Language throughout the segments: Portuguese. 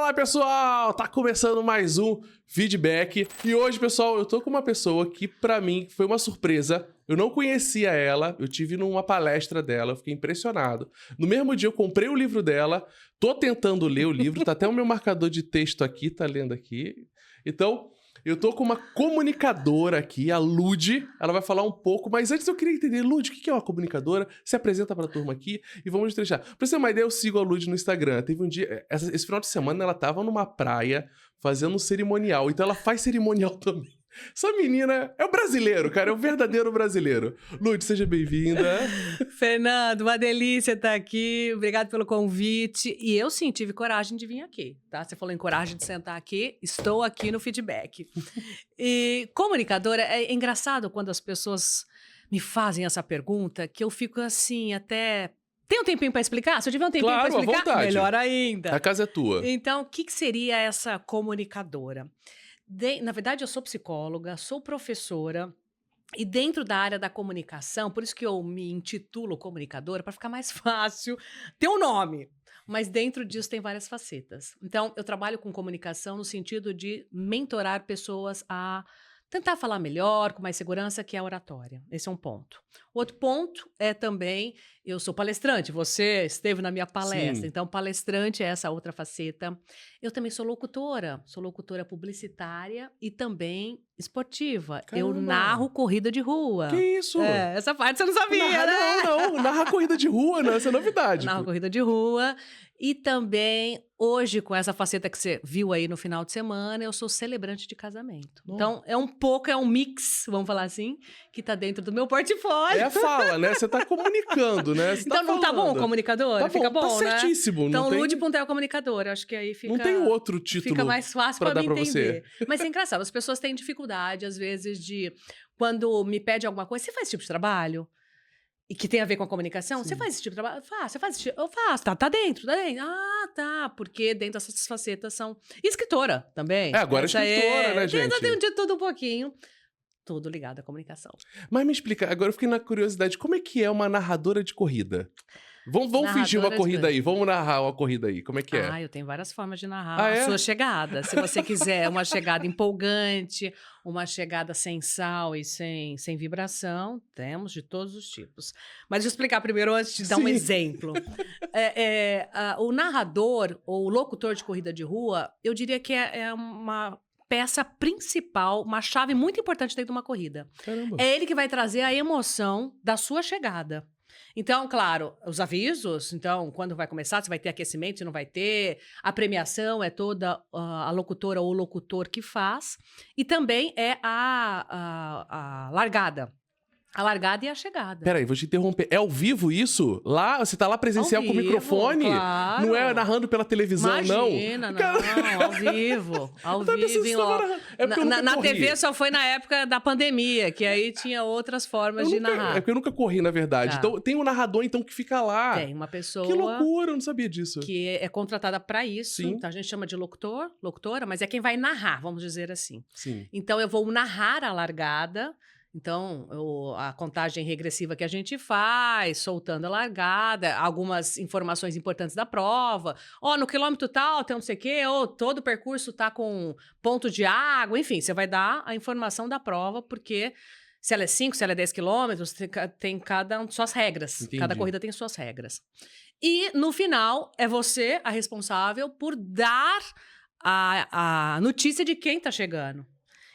Fala pessoal, tá começando mais um feedback e hoje pessoal eu tô com uma pessoa que pra mim foi uma surpresa, eu não conhecia ela, eu tive numa palestra dela, eu fiquei impressionado. No mesmo dia eu comprei o livro dela, tô tentando ler o livro, tá até o meu marcador de texto aqui, tá lendo aqui. Então, eu tô com uma comunicadora aqui, a Lud, ela vai falar um pouco, mas antes eu queria entender, Lud, o que é uma comunicadora? Se apresenta pra turma aqui e vamos deixar. Pra você ter uma ideia, eu sigo a Lud no Instagram. Teve um dia, esse final de semana ela tava numa praia fazendo um cerimonial, então ela faz cerimonial também. Essa menina é o brasileiro, cara, é o verdadeiro brasileiro. Lud, seja bem-vinda. Fernando, uma delícia estar aqui. Obrigado pelo convite. E eu sim tive coragem de vir aqui, tá? Você falou em coragem de sentar aqui, estou aqui no feedback. E comunicadora, é engraçado quando as pessoas me fazem essa pergunta, que eu fico assim, até... Tem um tempinho para explicar? Se eu tiver um tempinho para explicar, à vontade. Melhor ainda. A casa é tua. Então, o que seria essa comunicadora? Na verdade, eu sou psicóloga, sou professora, e dentro da área da comunicação, por isso que eu me intitulo comunicadora, para ficar mais fácil ter um nome. Mas dentro disso tem várias facetas. Então, eu trabalho com comunicação no sentido de mentorar pessoas a tentar falar melhor, com mais segurança, que é a oratória. Esse é um ponto. Outro ponto é também, eu sou palestrante, você esteve na minha palestra, Sim. então palestrante é essa outra faceta. Eu também sou locutora publicitária e também esportiva. Eu Caramba. narro corrida de rua. Que isso? É, essa parte você não sabia, Narrar, né? não, narrar corrida de rua, não, essa é novidade. Narro corrida de rua. E também, hoje, com essa faceta que você viu aí no final de semana, eu sou celebrante de casamento. Nossa. Então, é um mix, vamos falar assim, que tá dentro do meu portfólio. É a fala, né? Você tá comunicando, né? Você Então, não tá bom, comunicadora? Tá Fica bom, bom, tá né? certíssimo. Então, não tem, Lud Puntel comunicadora. Acho que aí fica... não tem outro título Fica mais fácil pra para dar me pra entender. você. Mas é engraçado, as pessoas têm dificuldade, às vezes, de... Quando me pede alguma coisa, você faz esse tipo de trabalho? E que tem a ver com a comunicação? Sim. Você faz esse tipo de trabalho? Faço, você faz esse tipo... Eu faço, tá dentro, tá dentro. Ah, tá, porque dentro dessas facetas são... E escritora também. É, agora Essa escritora, né, gente? Tem de tudo um pouquinho. Tudo ligado à comunicação. Mas me explica, agora eu fiquei na curiosidade, como é que é uma narradora de corrida? Vamos fingir uma Narradora de corrida corrida. aí, vamos narrar uma corrida aí, como é que é? Ah, eu tenho várias formas de narrar Ah, é? a sua chegada. Se você quiser uma chegada empolgante, uma chegada sem sal e sem vibração, temos de todos os tipos. Mas deixa eu explicar primeiro, antes de dar um Sim. exemplo. O narrador ou o locutor de corrida de rua, eu diria que é uma peça principal, uma chave muito importante dentro de uma corrida. Caramba. É ele que vai trazer a emoção da sua chegada. Então, claro, os avisos, então, quando vai começar, se vai ter aquecimento, se não vai ter, a premiação é toda a locutora ou o locutor que faz, e também é a largada. A largada e a chegada. Peraí, vou te interromper. É ao vivo isso? Lá, você tá lá presencial Ao com o vivo, microfone? claro. Não é narrando pela televisão, Imagina, não? não, ao vivo. Ao Eu tava pensando vivo, se em tava loco. narrando. É porque eu nunca Na corri. TV só foi na época da pandemia, que aí tinha outras formas de narrar. É porque eu nunca corri, na verdade. Tá. Então, tem um narrador, então, que fica lá. Tem uma pessoa... Que loucura, eu não sabia disso. que é contratada para isso. Sim. Então a gente chama de locutora, mas é quem vai narrar, vamos dizer assim. Sim. Então eu vou narrar a largada. Então, a contagem regressiva que a gente faz, soltando a largada, algumas informações importantes da prova. No quilômetro tal, tem não sei o quê, todo o percurso tá com ponto de água, enfim, você vai dar a informação da prova, porque se ela é 5, se ela é 10 quilômetros, tem cada um suas regras. Entendi. Cada corrida tem suas regras. E, no final, é você a responsável por dar a notícia de quem tá chegando.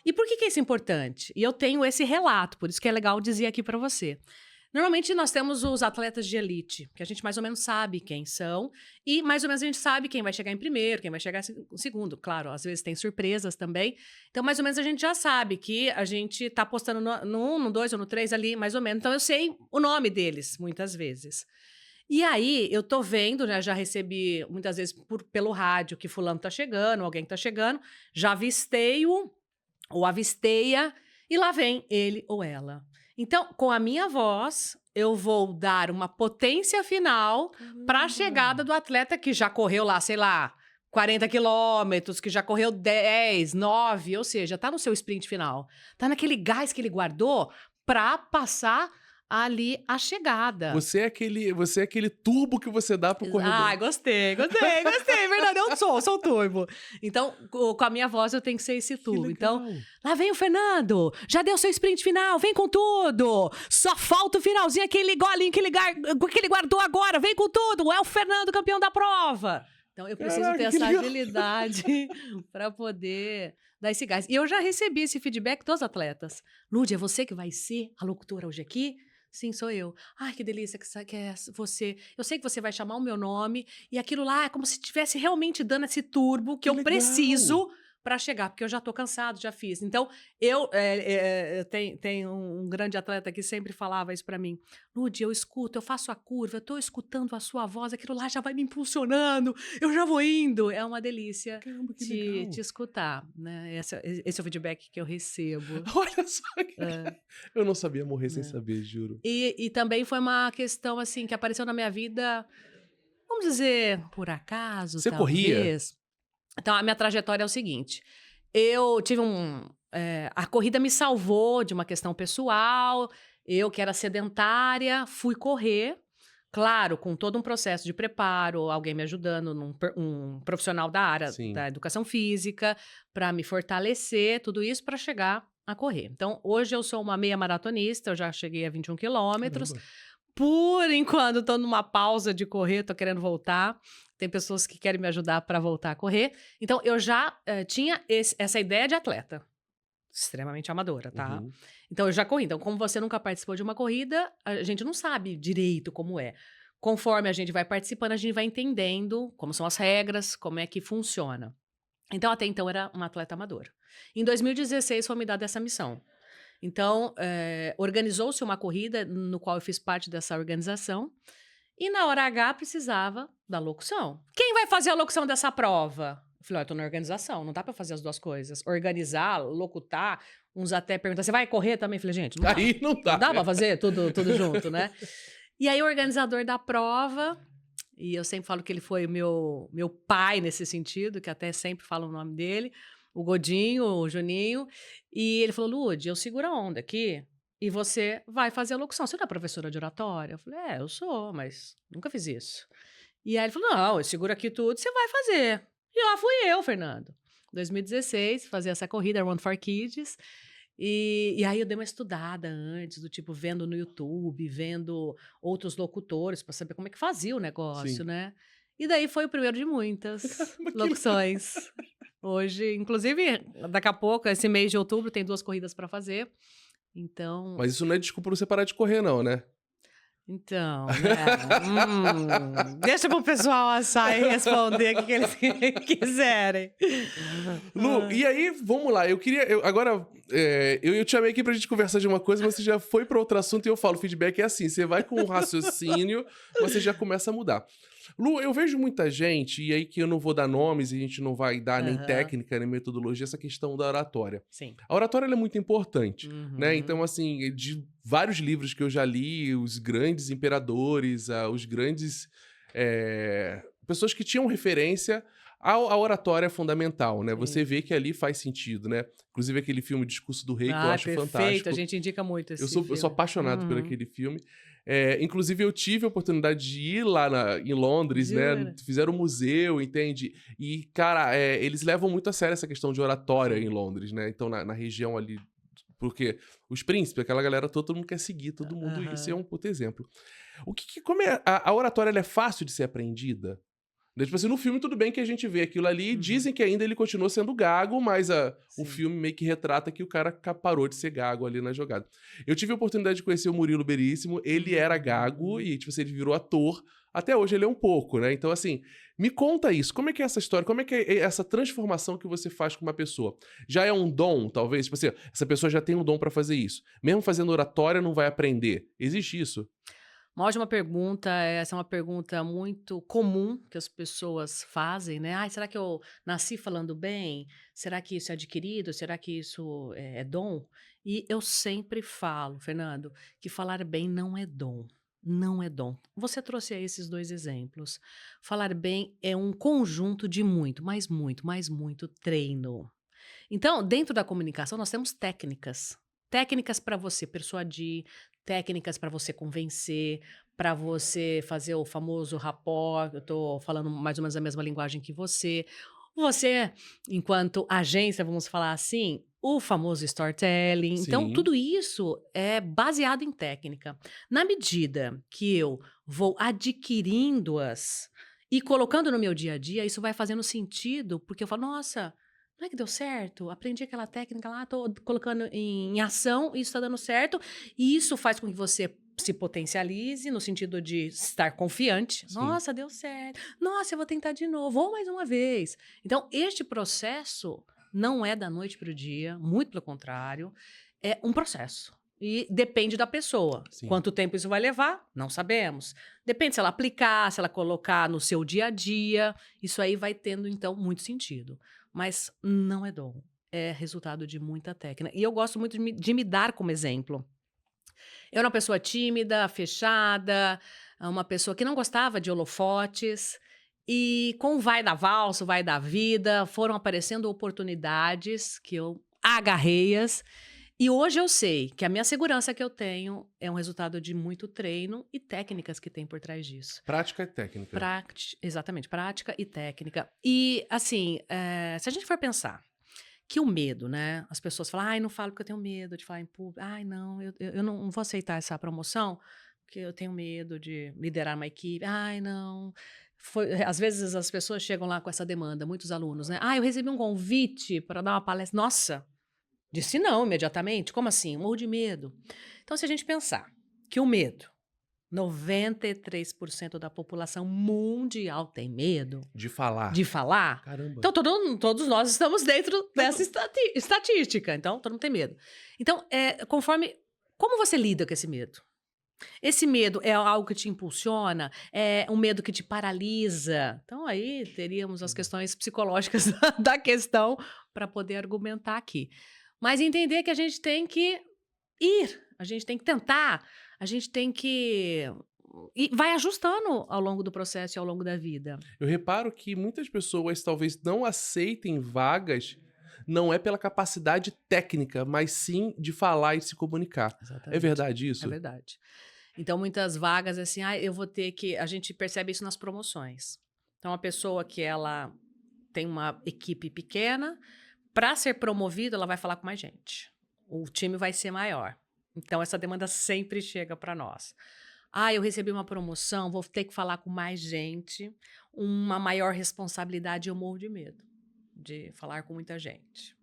E por que isso é importante? E eu tenho esse relato, por isso que é legal dizer aqui para você. Normalmente nós temos os atletas de elite, que a gente mais ou menos sabe quem são, e mais ou menos a gente sabe quem vai chegar em primeiro, quem vai chegar em segundo. Claro, às vezes tem surpresas também. Então, mais ou menos a gente já sabe que a gente tá apostando no 1, no 2 ou no 3 ali, mais ou menos. Então, eu sei o nome deles, muitas vezes. E aí, eu tô vendo, né, já recebi muitas vezes pelo rádio que fulano tá chegando, alguém tá chegando, já avistei-o ou avisteia, e lá vem ele ou ela. Então, com a minha voz, eu vou dar uma potência final para a chegada do atleta que já correu lá, sei lá, 40 quilômetros, que já correu 10, 9, ou seja, tá no seu sprint final. Tá naquele gás que ele guardou para passar ali a chegada. Você é aquele turbo que você dá pro corredor. Ai, gostei, verdade, eu sou o turbo. Então, com a minha voz eu tenho que ser esse turbo. Então, lá vem o Fernando, já deu seu sprint final, vem com tudo. Só falta o finalzinho, aquele golinho que ele guardou agora, vem com tudo. É o Fernando campeão da prova. Então, eu preciso ter essa agilidade para poder dar esse gás. E eu já recebi esse feedback dos atletas. Lúdia, é você que vai ser a locutora hoje aqui? Sim, sou eu. Ai, que delícia que é você. Eu sei que você vai chamar o meu nome e aquilo lá é como se estivesse realmente dando esse turbo que eu legal. Preciso para chegar, porque eu já tô cansado, já fiz. Então, eu tenho um grande atleta que sempre falava isso para mim. Lúdia, eu escuto, eu faço a curva, eu tô escutando a sua voz, aquilo lá já vai me impulsionando, eu já vou indo. É uma delícia. Caramba, que legal. Te escutar, né? Esse é o feedback que eu recebo. Olha só. Eu não sabia morrer sem saber, juro. E também foi uma questão, assim, que apareceu na minha vida, vamos dizer, por acaso, Você talvez. corria? Então, a minha trajetória é o seguinte. Eu tive a corrida me salvou de uma questão pessoal. Eu, que era sedentária, fui correr. Claro, com todo um processo de preparo, alguém me ajudando, um profissional da área da educação física, para me fortalecer, tudo isso para chegar a correr. Então, hoje eu sou uma meia maratonista, eu já cheguei a 21 quilômetros. Caramba. Por enquanto, estou numa pausa de correr, estou querendo voltar. Tem pessoas que querem me ajudar para voltar a correr. Então, eu já tinha essa ideia de atleta. Extremamente amadora, tá? Uhum. Então, eu já corri. Então, como você nunca participou de uma corrida, a gente não sabe direito como é. Conforme a gente vai participando, a gente vai entendendo como são as regras, como é que funciona. Então, até então, era uma atleta amadora. Em 2016, foi me dada essa missão. Então, organizou-se uma corrida no qual eu fiz parte dessa organização. E na hora H, precisava da locução. Quem vai fazer a locução dessa prova? Eu falei, eu tô na organização, não dá pra fazer as duas coisas. Organizar, locutar, uns até perguntam, você vai correr também? Eu falei, gente, não dá. Aí não dá. Não dá pra fazer tudo junto, né? E aí o organizador da prova, e eu sempre falo que ele foi o meu pai nesse sentido, que até sempre falo o nome dele, o Godinho, o Juninho, e ele falou, Lud, eu seguro a onda aqui, e você vai fazer a locução. Você não é professora de oratória? Eu falei, eu sou, mas nunca fiz isso. E aí ele falou, não, eu seguro aqui tudo, você vai fazer. E lá fui eu, Fernando. 2016, fazer essa corrida, Run for Kids. E aí eu dei uma estudada antes, do tipo, vendo no YouTube, vendo outros locutores, para saber como é que fazia o negócio, né? E daí foi o primeiro de muitas locuções. Hoje, inclusive, daqui a pouco, esse mês de outubro, tem 2 corridas para fazer. Então... Mas isso não é desculpa pra você parar de correr, não, né? Então, deixa pro pessoal assar e responder o que eles quiserem. Lu, e aí, vamos lá. Agora, eu te chamei aqui pra gente conversar de uma coisa, mas você já foi pra outro assunto e eu falo, feedback é assim, você vai com um raciocínio, você já começa a mudar. Lu, eu vejo muita gente, e aí que eu não vou dar nomes, e a gente não vai dar nem técnica, nem metodologia, essa questão da oratória. Sim. A oratória ela é muito importante, né? Então, assim, de vários livros que eu já li, os grandes imperadores, os grandes... pessoas que tinham referência, a oratória é fundamental, né? Sim. Você vê que ali faz sentido, né? Inclusive aquele filme Discurso do Rei, que eu acho perfeito. Fantástico. A gente indica muito esse filme. Eu sou apaixonado por aquele filme. Inclusive, eu tive a oportunidade de ir lá em Londres, né? Fizeram um museu, entende? E, cara, eles levam muito a sério essa questão de oratória em Londres, né? Então, na região ali... Porque os príncipes, aquela galera toda, todo mundo quer seguir, todo mundo... Isso é um puto exemplo. Como a oratória ela é fácil de ser aprendida? Tipo assim, no filme tudo bem que a gente vê aquilo ali e dizem que ainda ele continua sendo gago, mas o filme meio que retrata que o cara parou de ser gago ali na jogada. Eu tive a oportunidade de conhecer o Murilo Beríssimo, ele era gago e, tipo assim, ele virou ator. Até hoje ele é um pouco, né? Então, assim, me conta isso. Como é que é essa história? Como é que é essa transformação que você faz com uma pessoa? Já é um dom, talvez? Tipo assim, essa pessoa já tem um dom pra fazer isso. Mesmo fazendo oratória, não vai aprender. Existe isso? Uma ótima pergunta, essa é uma pergunta muito comum que as pessoas fazem, né? Será que eu nasci falando bem? Será que isso é adquirido? Será que isso é dom? E eu sempre falo, Fernando, que falar bem não é dom. Não é dom. Você trouxe aí esses 2 exemplos. Falar bem é um conjunto de muito treino. Então, dentro da comunicação, nós temos técnicas Técnicas para você persuadir, técnicas para você convencer, para você fazer o famoso rapport. Eu estou falando mais ou menos a mesma linguagem que você. Você, enquanto agência, vamos falar assim, o famoso storytelling. Então, Sim, tudo isso é baseado em técnica. Na medida que eu vou adquirindo-as e colocando no meu dia a dia, isso vai fazendo sentido, porque eu falo, nossa, não é que deu certo? Aprendi aquela técnica lá, estou colocando em ação, e isso está dando certo, e isso faz com que você se potencialize no sentido de estar confiante. sim. Nossa, deu certo. Nossa, eu vou tentar de novo, ou mais uma vez. Então, este processo não é da noite para o dia, muito pelo contrário, é um processo. E depende da pessoa. Sim. Quanto tempo isso vai levar? Não sabemos. Depende se ela aplicar, se ela colocar no seu dia a dia. Isso aí vai tendo, então, muito sentido. Mas não é dom. É resultado de muita técnica. E eu gosto muito de me dar como exemplo. Eu era uma pessoa tímida, fechada, uma pessoa que não gostava de holofotes. E com o vai da valsa, o vai da vida, foram aparecendo oportunidades que eu agarrei-as. E hoje eu sei que a minha segurança que eu tenho é um resultado de muito treino e técnicas que tem por trás disso. Prática e técnica. Exatamente, prática e técnica. E, assim, se a gente for pensar que o medo, né? As pessoas falam, ai, não falo porque eu tenho medo de falar em público. Ai, não, eu não vou aceitar essa promoção porque eu tenho medo de liderar uma equipe. Ai, não. Às vezes as pessoas chegam lá com essa demanda, muitos alunos, né? Ah, eu recebi um convite para dar uma palestra. Nossa, disse não imediatamente. Como assim? Morro de medo. Então, se a gente pensar que o medo, 93% da população mundial tem medo De falar. de falar. Caramba. Então, todos nós estamos dentro dessa estatística. Então, todo mundo tem medo. Então, como você lida com esse medo? Esse medo é algo que te impulsiona? É um medo que te paralisa? Então, aí teríamos as questões psicológicas da questão para poder argumentar aqui. Mas entender que a gente tem que ir, a gente tem que tentar, a gente tem que. E vai ajustando ao longo do processo e ao longo da vida. Eu reparo que muitas pessoas talvez não aceitem vagas, não é pela capacidade técnica, mas sim de falar e se comunicar. É Exatamente. verdade É isso? verdade. Então, muitas vagas, assim, eu vou ter que. A gente percebe isso nas promoções. Então, a pessoa que ela tem uma equipe pequena, para ser promovida, ela vai falar com mais gente. O time vai ser maior. Então, essa demanda sempre chega para nós. Eu recebi uma promoção, vou ter que falar com mais gente, uma maior responsabilidade, eu morro de medo de falar com muita gente.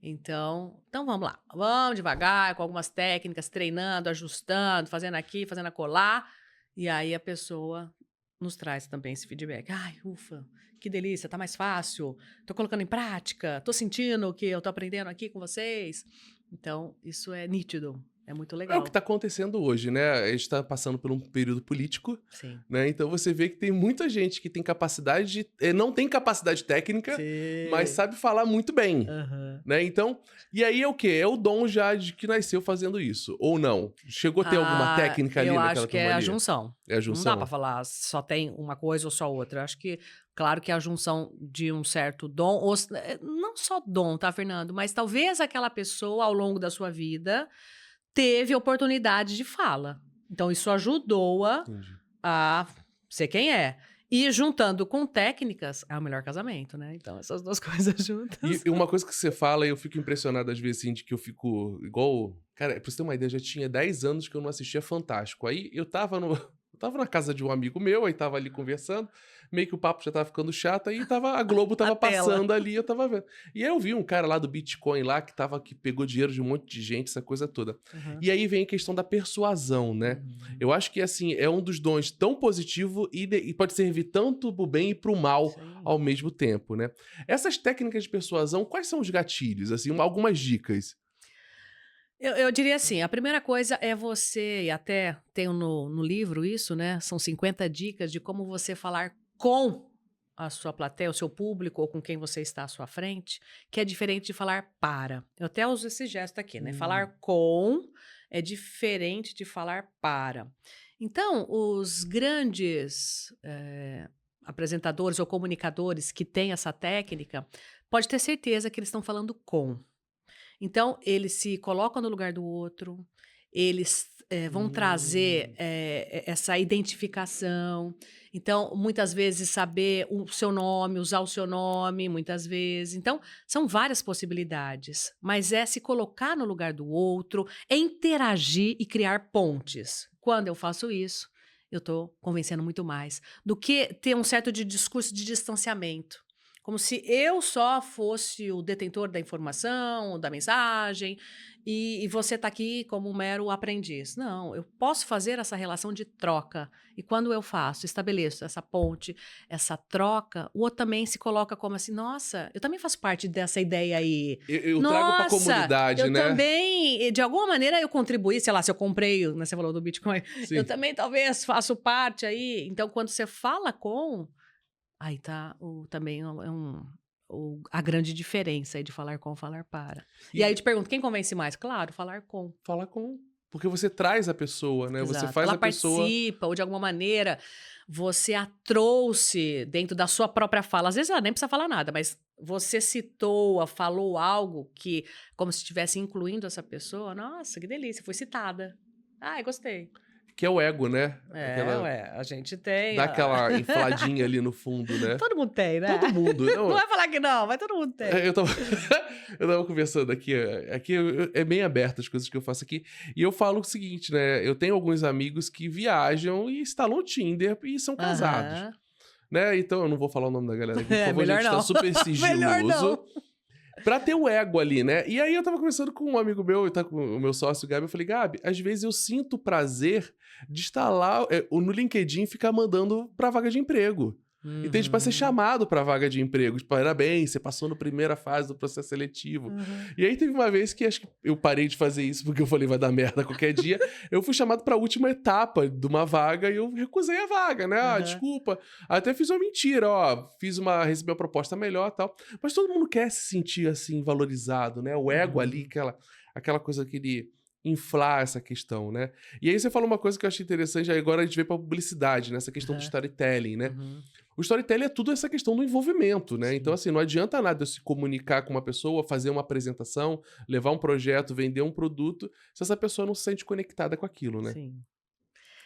Então vamos lá, vamos devagar, com algumas técnicas, treinando, ajustando, fazendo aqui, fazendo acolá, e aí a pessoa nos traz também esse feedback. Ai, ufa, que delícia, tá mais fácil, tô colocando em prática, tô sentindo que eu tô aprendendo aqui com vocês. Então, isso é nítido, é muito É o legal. que está acontecendo hoje, né? A gente está passando por um período político, Sim. né? Então você vê que tem muita gente que tem capacidade não tem capacidade técnica, Sim. mas sabe falar muito bem, Aham. né? Então, e aí é o quê? É o dom já de que nasceu fazendo isso, ou não? Chegou a ter alguma técnica ali Eu naquela acho que turma é a ali? junção. É a Não junção? dá pra falar só tem uma coisa ou só outra. Eu acho que, claro que é a junção de um certo dom, não só dom, tá, Fernando? Mas talvez aquela pessoa, ao longo da sua vida, teve oportunidade de fala. Então, isso ajudou-a Entendi. a ser quem é. E juntando com técnicas, é o melhor casamento, né? Então, essas duas coisas juntas. E uma coisa que você fala, e eu fico impressionado às vezes, assim, de que eu fico igual. Cara, pra você ter uma ideia, já tinha 10 anos que eu não assistia Fantástico. Aí eu tava no. Eu tava na casa de um amigo meu, aí tava ali conversando, meio que o papo já tava ficando chato, aí a Globo tava A tela. passando ali, eu tava vendo. E aí eu vi um cara lá do Bitcoin lá, que pegou dinheiro de um monte de gente, essa coisa toda. Uhum. E aí vem a questão da persuasão, né? Eu acho que, assim, é um dos dons tão positivo e pode servir tanto pro bem e pro mal Sim. ao mesmo tempo, né? Essas técnicas de persuasão, quais são os gatilhos? Assim, algumas dicas. Eu diria assim, a primeira coisa é você, e até tenho no livro isso, né? São 50 dicas de como você falar com a sua plateia, o seu público, ou com quem você está à sua frente, que é diferente de falar para. Eu até uso esse gesto aqui, né? Falar com é diferente de falar para. Então, os grandes apresentadores ou comunicadores que têm essa técnica, pode ter certeza que eles estão falando com. Então, eles se colocam no lugar do outro, eles vão trazer essa identificação. Então, muitas vezes, saber o seu nome, usar o seu nome, muitas vezes. Então, são várias possibilidades. Mas é se colocar no lugar do outro, é interagir e criar pontes. Quando eu faço isso, eu estou convencendo muito mais do que ter um certo discurso de distanciamento. Como se eu só fosse o detentor da informação, da mensagem, e você está aqui como um mero aprendiz. Não, eu posso fazer essa relação de troca. E quando eu faço, estabeleço essa ponte, essa troca, o outro também se coloca como assim, nossa, eu também faço parte dessa ideia aí. Eu trago pra comunidade, eu né? também, de alguma maneira eu contribuí, sei lá, se eu comprei, né, você falou do Bitcoin, Sim. eu também talvez faço parte aí. Então, quando você fala com... Aí tá também a grande diferença aí de falar com, falar para. E aí eu te pergunto, quem convence mais? Claro, falar com. Falar com. Porque você traz a pessoa, né? Exato. Você faz Ela a pessoa... participa, ou de alguma maneira você a trouxe dentro da sua própria fala. Às vezes ela nem precisa falar nada, mas você citou, falou algo que, como se estivesse incluindo essa pessoa. Nossa, que delícia, foi citada. Ai, gostei. Que é o ego, né? A gente tem. Dá aquela infladinha ali no fundo, né? Todo mundo tem, né? Todo mundo. Não vai falar que não, mas todo mundo tem. Eu tava conversando aqui, é bem aberto as coisas que eu faço aqui, e eu falo o seguinte, né? Eu tenho alguns amigos que viajam e instalam o Tinder e são casados, né? Então eu não vou falar o nome da galera aqui, por favor, melhor gente, não. tá super Melhor não. sigiloso. Pra ter o ego ali, né? E aí eu tava conversando com um amigo meu, tá com o meu sócio, o Gabi, eu falei, Gabi, às vezes eu sinto prazer de estar lá no LinkedIn e ficar mandando pra vaga de emprego. Então, tipo, pra ser chamado pra vaga de emprego. Tipo, parabéns, você passou na primeira fase do processo seletivo. E aí teve uma vez que acho que eu parei de fazer isso porque eu falei, vai dar merda qualquer dia. Eu fui chamado pra última etapa de uma vaga e eu recusei a vaga, né? Ah, desculpa. Até fiz uma mentira, ó. Recebi uma proposta melhor e tal. Mas todo mundo quer se sentir, assim, valorizado, né? O ego ali, aquela coisa que ele... inflar essa questão, né? E aí você falou uma coisa que eu achei interessante, aí agora a gente veio pra publicidade, né? Essa questão do storytelling, né? O storytelling é tudo essa questão do envolvimento, né? Sim. Então, assim, não adianta nada eu se comunicar com uma pessoa, fazer uma apresentação, levar um projeto, vender um produto, se essa pessoa não se sente conectada com aquilo, né? Sim.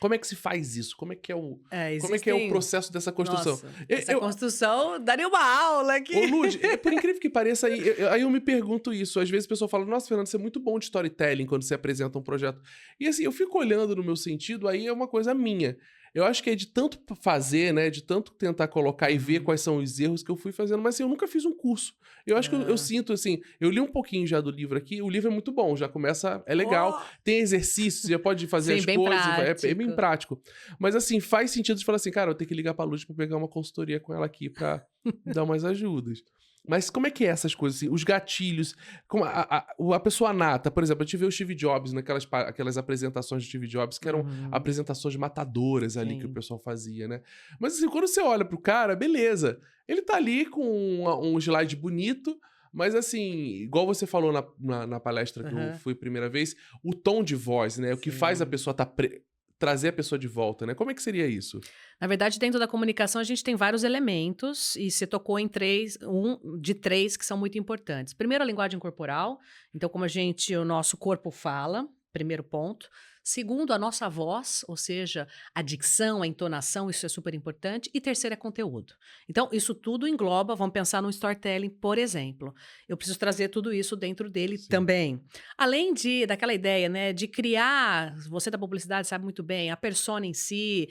Como é que se faz isso? Como é que é o, existem... como é que é o processo dessa construção? Nossa, essa construção daria uma aula aqui. Ô, Lud, por incrível que pareça, aí eu me pergunto isso. Às vezes a pessoa fala, nossa, Fernando, você é muito bom de storytelling quando você apresenta um projeto. E assim, eu fico olhando no meu sentido, aí é uma coisa minha. Eu acho que é de tanto fazer, né, de tanto tentar colocar e ver quais são os erros que eu fui fazendo, mas assim, eu nunca fiz um curso. Eu acho que eu sinto, assim, eu li um pouquinho já do livro aqui, o livro é muito bom, já começa, é legal, tem exercícios, já pode fazer as bem coisas, prático. é bem prático. Mas assim, faz sentido de falar assim, cara, eu tenho que ligar pra Lud pra pegar uma consultoria com ela aqui pra dar umas ajudas. Mas como é que é essas coisas, assim? Os gatilhos, como a pessoa nata, por exemplo, eu tive o Steve Jobs aquelas apresentações de Steve Jobs, que eram apresentações matadoras ali que o pessoal fazia, né? Mas assim, quando você olha pro cara, beleza, ele tá ali com um slide bonito, mas assim, igual você falou na palestra que eu fui a primeira vez, o tom de voz, né? O que faz a pessoa trazer a pessoa de volta, né? Como é que seria isso? Na verdade, dentro da comunicação, a gente tem vários elementos, e você tocou em três que são muito importantes. Primeiro, a linguagem corporal. Então, como o nosso corpo fala, primeiro ponto. Segundo, a nossa voz, ou seja, a dicção, a entonação, isso é super importante. E terceiro é conteúdo. Então, isso tudo engloba, vamos pensar no storytelling, por exemplo. Eu preciso trazer tudo isso dentro dele também. Além daquela ideia, né, de criar, você da publicidade sabe muito bem, a persona em si,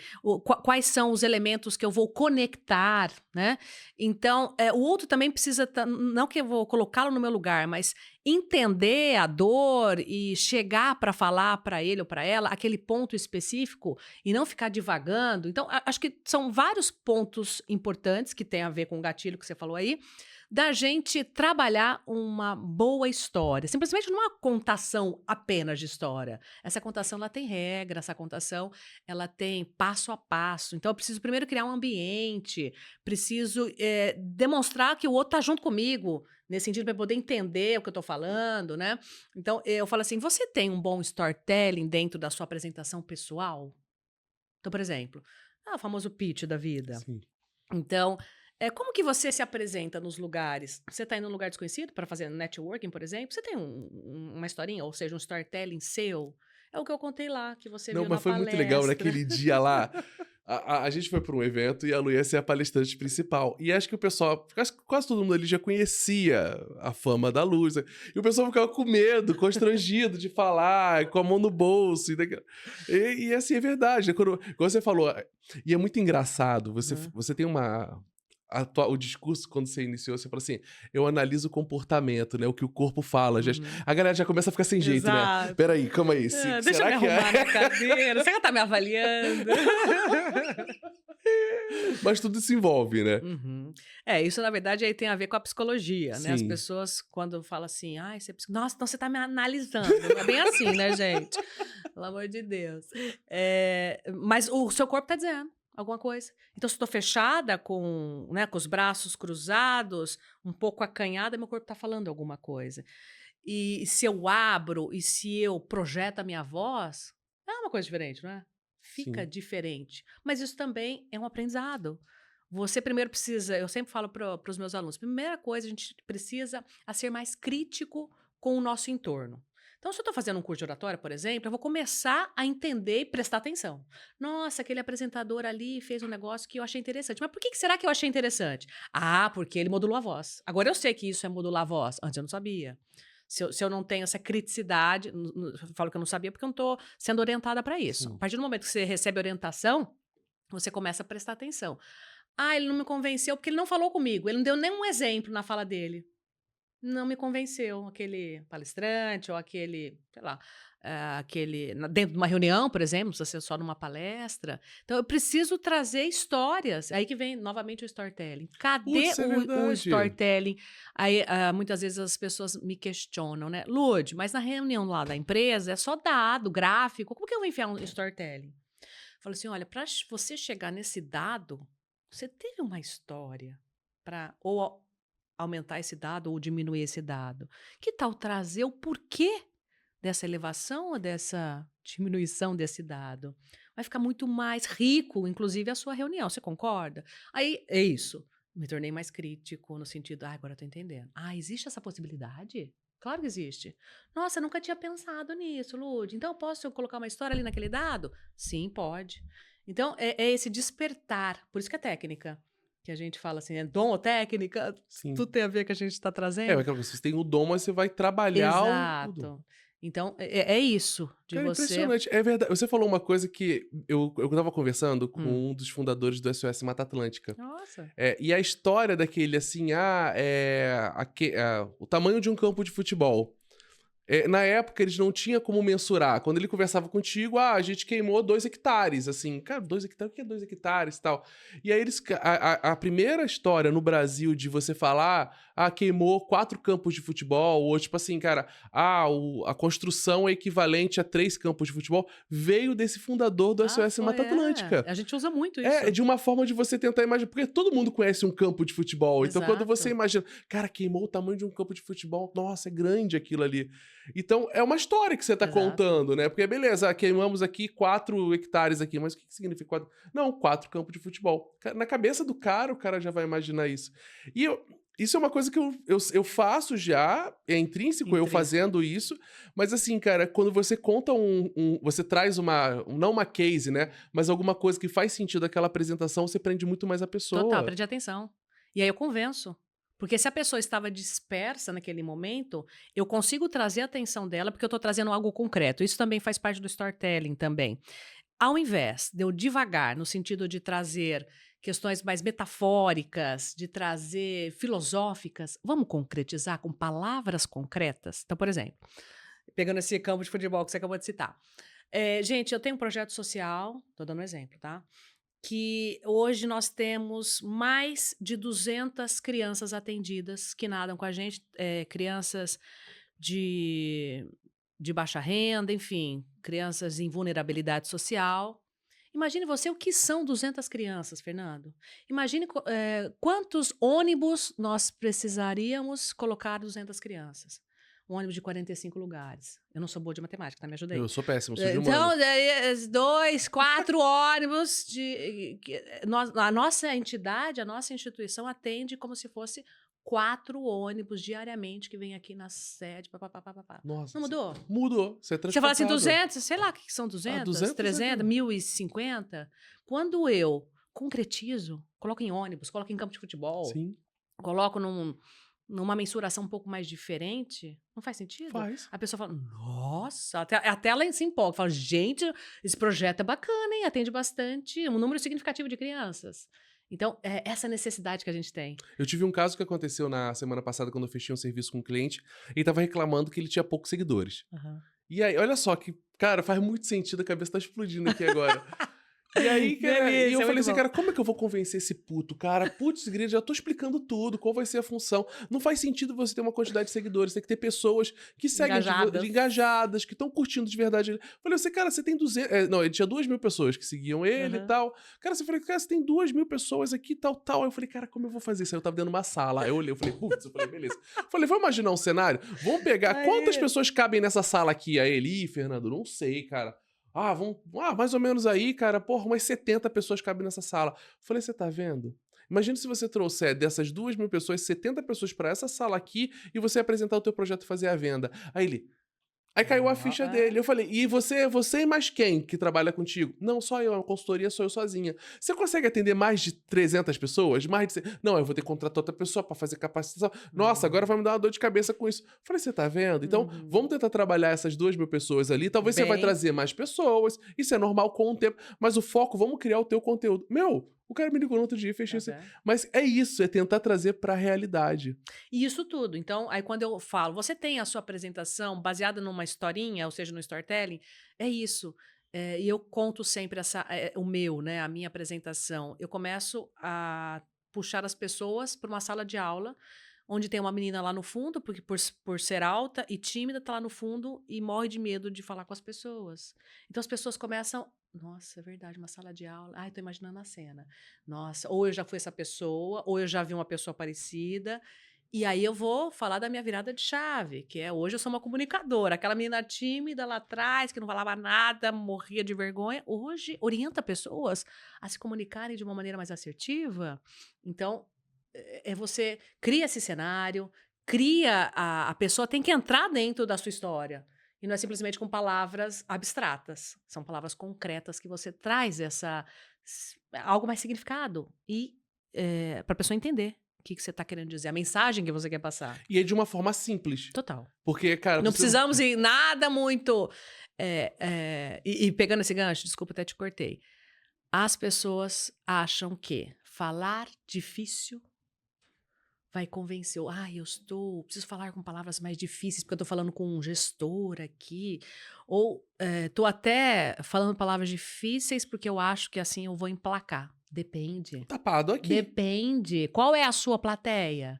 quais são os elementos que eu vou conectar, né? Então, o outro também precisa, não que eu vou colocá-lo no meu lugar, mas entender a dor e chegar para falar para ele ou para ela aquele ponto específico e não ficar divagando. Então, acho que são vários pontos importantes que tem a ver com o gatilho que você falou aí, da gente trabalhar uma boa história. Simplesmente não é uma contação apenas de história. Essa contação, ela tem regra, essa contação, ela tem passo a passo. Então, eu preciso primeiro criar um ambiente, preciso demonstrar que o outro está junto comigo, nesse sentido, para poder entender o que eu estou falando, né? Então, eu falo assim, você tem um bom storytelling dentro da sua apresentação pessoal? Então, por exemplo, o famoso pitch da vida. Sim. Então, Como que você se apresenta nos lugares? Você está indo num lugar desconhecido para fazer networking, por exemplo? Você tem uma historinha, ou seja, um storytelling seu? É o que eu contei lá, que você Não, viu na mas foi muito legal palestra. naquele dia lá. A gente foi para um evento e a Lu ia ser a palestrante principal. E acho que o pessoal, quase todo mundo ali já conhecia a fama da Lu. E o pessoal ficava com medo, constrangido de falar, com a mão no bolso. E assim, é verdade. Quando você falou, e é muito engraçado, você tem uma... O discurso, quando você iniciou, você falou assim, eu analiso o comportamento, né? O que o corpo fala. A galera já começa a ficar sem jeito, né? Exato. Peraí, calma aí. Deixa será eu me que arrumar na cadeira. Você já tá me avaliando? Mas tudo se envolve, né? Isso na verdade aí tem a ver com a psicologia, né? As Sim. pessoas quando falam assim, nossa, então você tá me analisando. Não é bem assim, né, gente? Pelo amor de Deus. Mas o seu corpo tá dizendo alguma coisa. Então, se eu tô fechada com os braços cruzados, um pouco acanhada, meu corpo tá falando alguma coisa. E se eu abro e se eu projeto a minha voz, é uma coisa diferente, não é? Fica Sim. diferente. Mas isso também é um aprendizado. Você primeiro precisa, eu sempre falo para os meus alunos, primeira coisa, a gente precisa ser mais crítico com o nosso entorno. Então, se eu estou fazendo um curso de oratória, por exemplo, eu vou começar a entender e prestar atenção. Nossa, aquele apresentador ali fez um negócio que eu achei interessante. Mas por que será que eu achei interessante? Ah, porque ele modulou a voz. Agora eu sei que isso é modular a voz. Antes eu não sabia. Se eu não tenho essa criticidade, eu falo que eu não sabia porque eu não estou sendo orientada para isso. Sim. A partir do momento que você recebe orientação, você começa a prestar atenção. Ah, ele não me convenceu porque ele não falou comigo. Ele não deu nenhum exemplo na fala dele. Não me convenceu aquele palestrante ou aquele, sei lá, dentro de uma reunião, por exemplo, se você só numa palestra. Então, eu preciso trazer histórias. Aí que vem novamente o storytelling. Cadê Putz, é o verdade. storytelling? Aí, muitas vezes as pessoas me questionam, né? Lud, mas na reunião lá da empresa é só dado, gráfico. Como que eu vou enfiar um storytelling? Eu falo assim, olha, para você chegar nesse dado, você teve uma história para ou aumentar esse dado ou diminuir esse dado. Que tal trazer o porquê dessa elevação ou dessa diminuição desse dado? Vai ficar muito mais rico, inclusive, a sua reunião. Você concorda? Aí, é isso. Me tornei mais crítico no sentido, agora eu tô entendendo. Existe essa possibilidade? Claro que existe. Nossa, eu nunca tinha pensado nisso, Lud. Então, eu posso colocar uma história ali naquele dado? Sim, pode. Então, é esse despertar. Por isso que é técnica. Que a gente fala assim, é dom ou técnica? Sim. Tudo tem a ver com o que a gente está trazendo. Aquela coisa, você tem o dom, mas você vai trabalhar o dom. Exato. Então, é isso. Cara, impressionante. É verdade. Você falou uma coisa que eu tava conversando com um dos fundadores do SOS Mata Atlântica. Nossa. E a história daquele, assim, o tamanho de um campo de futebol. Na época, eles não tinham como mensurar. Quando ele conversava contigo, a gente queimou 2 hectares, assim. Cara, 2 hectares? O que é 2 hectares e tal? E aí, a primeira história no Brasil de você falar, queimou 4 campos de futebol, ou tipo assim, cara, a construção é equivalente a 3 campos de futebol, veio desse fundador do SOS Mata Atlântica. A gente usa muito isso. É de uma forma de você tentar imaginar, porque todo mundo conhece um campo de futebol. Então, quando você imagina, cara, queimou o tamanho de um campo de futebol, nossa, é grande aquilo ali. Então, é uma história que você tá contando, né? Porque, beleza, queimamos aqui 4 hectares aqui, mas o que significa 4? Não, 4 campos de futebol. Na cabeça do cara, o cara já vai imaginar isso. E isso é uma coisa que eu faço já, é intrínseco eu fazendo isso, mas assim, cara, quando você conta você traz não uma case, né, mas alguma coisa que faz sentido aquela apresentação, você prende muito mais a pessoa. Total, prende atenção. E aí eu convenço. Porque se a pessoa estava dispersa naquele momento, eu consigo trazer a atenção dela porque eu estou trazendo algo concreto. Isso também faz parte do storytelling também. Ao invés de eu devagar, no sentido de trazer questões mais metafóricas, de trazer filosóficas, vamos concretizar com palavras concretas? Então, por exemplo, pegando esse campo de futebol que você acabou de citar. Gente, eu tenho um projeto social, estou dando um exemplo, tá? Que hoje nós temos mais de 200 crianças atendidas que nadam com a gente, crianças de baixa renda, enfim, crianças em vulnerabilidade social. Imagine você o que são 200 crianças, Fernando. Imagine quantos ônibus nós precisaríamos colocar 200 crianças. um ônibus de 45 lugares. Eu não sou boa de matemática, tá? Me ajuda aí. Eu sou péssimo, sou de Então, humano. 2, 4 ônibus a nossa entidade, a nossa instituição atende como se fosse 4 ônibus diariamente que vem aqui na sede. Nossa. Não mudou? Mudou. Você é Você fala assim, transportado. 200? Sei lá o que são 200, 200, 300, 1.050. Quando eu concretizo, coloco em ônibus, coloco em campo de futebol, Sim, coloco numa mensuração um pouco mais diferente, não faz sentido? faz. A pessoa fala, nossa, até ela se empolga, fala, gente, esse projeto é bacana, hein? Atende bastante, um número significativo de crianças. Então, é essa necessidade que a gente tem. Eu tive um caso que aconteceu na semana passada, quando eu fechei um serviço com um cliente, ele tava reclamando que ele tinha poucos seguidores. E aí, olha só que, cara, faz muito sentido, a cabeça tá explodindo aqui agora. E aí, cara, Delícia, e eu muito falei assim, bom. cara, como é que eu vou convencer esse puto, cara? Putz, grilo, já tô explicando tudo, qual vai ser a função. Não faz sentido você ter uma quantidade de seguidores, tem que ter pessoas que seguem, engajadas, que estão curtindo de verdade. Falei assim, cara, você tem 200... não, ele tinha 2.000 pessoas que seguiam ele e tal. Cara, você falei, cara, você tem 2.000 pessoas aqui, tal. Aí eu falei, cara, como eu vou fazer isso? Aí eu tava dentro de uma sala, aí eu olhei, eu falei, putz, eu falei, beleza. Falei, vamos imaginar um cenário? Vamos pegar, quantas pessoas cabem nessa sala aqui? Aí ele, Fernando, não sei, cara. Mais ou menos aí, cara, porra, umas 70 pessoas cabem nessa sala. Falei, você tá vendo? Imagina se você trouxer dessas 2.000 pessoas, 70 pessoas pra essa sala aqui e você apresentar o teu projeto e fazer a venda. Aí caiu a ficha dele. Eu falei, e você e mais quem que trabalha contigo? Não, só eu, a consultoria sou eu sozinha. Você consegue atender mais de 300 pessoas? Não, eu vou ter que contratar outra pessoa pra fazer capacitação. Nossa, agora vai me dar uma dor de cabeça com isso. Eu falei, você tá vendo? Então, vamos tentar trabalhar essas 2.000 pessoas ali. Talvez você vai trazer mais pessoas. Isso é normal com o tempo. Mas o foco, vamos criar o teu conteúdo. O cara me ligou no outro dia e fechou isso. Mas é isso, é tentar trazer pra realidade. E isso tudo. Então, aí quando eu falo, você tem a sua apresentação baseada numa historinha, ou seja, no storytelling, é isso. E eu conto sempre a minha apresentação. Eu começo a puxar as pessoas para uma sala de aula, onde tem uma menina lá no fundo, porque por ser alta e tímida, tá lá no fundo e morre de medo de falar com as pessoas. Então as pessoas começam... Nossa, é verdade, uma sala de aula. Ai, tô imaginando a cena. Nossa, ou eu já fui essa pessoa, ou eu já vi uma pessoa parecida. E aí eu vou falar da minha virada de chave, que é hoje eu sou uma comunicadora. Aquela menina tímida lá atrás, que não falava nada, morria de vergonha. Hoje orienta pessoas a se comunicarem de uma maneira mais assertiva. Então, você cria esse cenário, a pessoa tem que entrar dentro da sua história. E não é simplesmente com palavras abstratas. São palavras concretas que você traz algo mais significado. E para a pessoa entender o que você está querendo dizer, a mensagem que você quer passar. E é de uma forma simples. Total. Porque, cara... Não precisamos ir nada muito... E pegando esse gancho, desculpa, até te cortei. As pessoas acham que falar difícil vai convencer. Preciso falar com palavras mais difíceis, porque eu tô falando com um gestor aqui. Ou tô até falando palavras difíceis porque eu acho que assim eu vou emplacar. Depende. Tapado aqui. Depende. Qual é a sua plateia?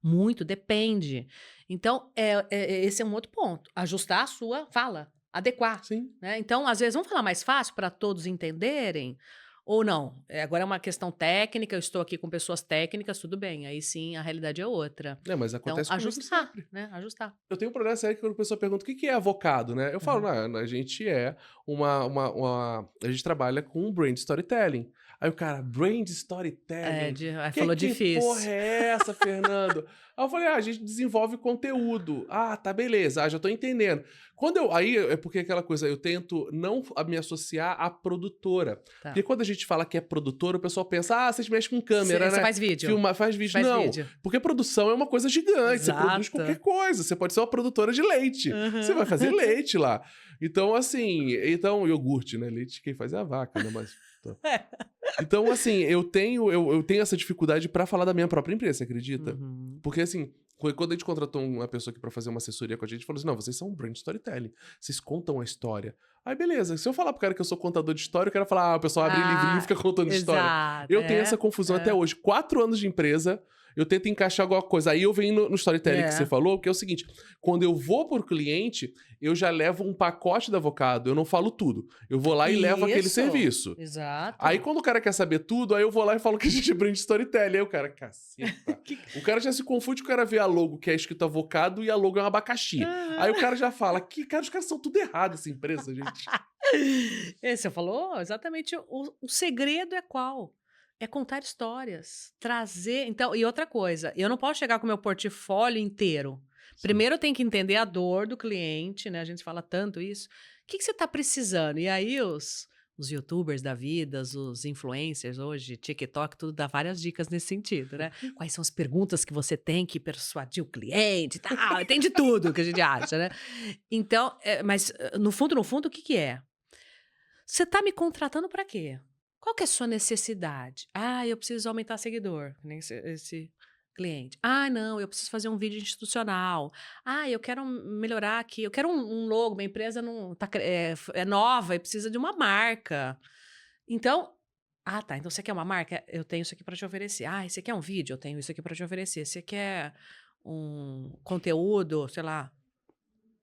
Muito, depende. Então, esse é um outro ponto. Ajustar a sua fala. Adequar. Sim. Né? Então, às vezes, vamos falar mais fácil para todos entenderem? Ou não? Agora é uma questão técnica, eu estou aqui com pessoas técnicas, tudo bem. Aí sim, a realidade é outra. Mas acontece então, ajustar, sempre. né? Ajustar. Eu tenho um problema sério que quando a pessoa pergunta o que é avocado, né? Eu falo, não, a gente é a gente trabalha com brand storytelling. Aí o cara, brand storytelling? Falou difícil. Que porra é essa, Fernando? Aí eu falei, a gente desenvolve conteúdo. Tá, beleza, já tô entendendo. Aí é porque aquela coisa, eu tento não me associar à produtora. Tá. Porque quando a gente fala que é produtora, o pessoal pensa, vocês mexem com câmera, né? Você faz vídeo. Faz vídeo. Não, porque produção é uma coisa gigante. Exato. Você produz qualquer coisa. Você pode ser uma produtora de leite. Você vai fazer leite lá. Então, assim... iogurte, né? Leite quem faz é a vaca, né? Mas... Então, assim, eu tenho essa dificuldade pra falar da minha própria empresa, você acredita? Porque, assim, quando a gente contratou uma pessoa aqui pra fazer uma assessoria com a gente falou assim, não, vocês são um brand storytelling, vocês contam a história. Aí, beleza, se eu falar pro cara que eu sou contador de história, o cara fala, o pessoal abre livrinho e fica contando história. Eu tenho essa confusão até hoje. 4 anos de empresa, eu tento encaixar alguma coisa. Aí eu venho no storytelling que você falou, que é o seguinte, quando eu vou por cliente, eu já levo um pacote da Avocado, eu não falo tudo. Eu vou lá e levo aquele serviço. Exato. Aí quando o cara quer saber tudo, aí eu vou lá e falo que a gente aprende storytelling. Aí o cara, caceta. O cara já se confunde, o cara vê a logo que é escrito Avocado e a logo é um abacaxi. Aí o cara já fala, cara, os caras são tudo errado, essa empresa, gente. Você falou exatamente. O segredo é qual? É contar histórias, trazer. Então, e outra coisa, eu não posso chegar com o meu portfólio inteiro. Primeiro eu tenho que entender a dor do cliente, né? A gente fala tanto isso. O que você está precisando? E aí os youtubers da vida, os influencers hoje, TikTok, tudo dá várias dicas nesse sentido, né? Quais são as perguntas que você tem que persuadir o cliente e tal. Tem de tudo que a gente acha, né? Então, mas no fundo, o que é? Você está me contratando para quê? Qual que é a sua necessidade? Ah, eu preciso aumentar seguidor, nem esse cliente. Ah, não, eu preciso fazer um vídeo institucional. Ah, eu quero melhorar aqui. Eu quero um logo, minha empresa não é nova e precisa de uma marca. Então, tá, então você quer uma marca? Eu tenho isso aqui para te oferecer. Ah, você quer um vídeo? Eu tenho isso aqui para te oferecer. Você quer um conteúdo, sei lá.